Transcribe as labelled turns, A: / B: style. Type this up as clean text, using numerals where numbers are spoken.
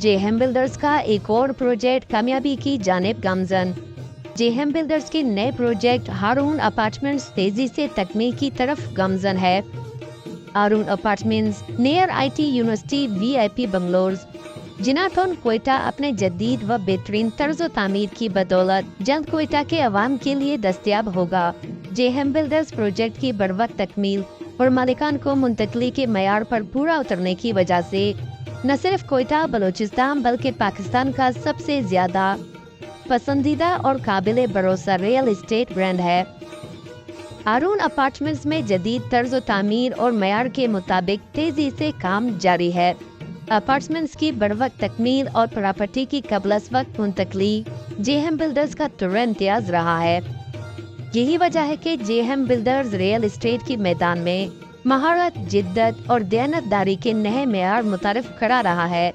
A: जेहेम builders का एक और प्रोजेक्ट कामयाबी की जानिब गामजन। जेहेम बिल्डर्स के नए प्रोजेक्ट हारून अपार्टमेंट्स तेजी से तकमील की तरफ गामजन है। Haroon apartments near IT university VIP bungalows जिनाथन कोयटा अपने जदीद व बेहतरीन तर्ज तामीर की बदौलत जल्द कोयटा के अवाम के लिए दस्तयाब होगा। जेहेम बिल्डर्स प्रोजेक्ट की बरवक्त तकमील और मालिकान को मुंतकली के मयार पर पूरा उतरने की वजह से न सिर्फ कोयटा बलोचिस्तान बल्कि पाकिस्तान का सबसे ज्यादा पसंदीदा और काबिल भरोसा रियल इस्टेट ब्रांड है। हारून अपार्टमेंट्स में जदीद तर्ज तामीर और मयार के मुताबिक तेजी से काम जारी है। अपार्टमेंट्स की बरवक्त तकमील और प्रॉपर्टी की कबल वक्त मुंतकली जेहेम बिल्डर्स का तुरंत इम्तियाज रहा है। यही वजह है कि जेहेम बिल्डर्स रियल इस्टेट की मैदान में महारत, जिद्दत और दयानतदारी के नए मेयार मुतारिफ करा रहा है।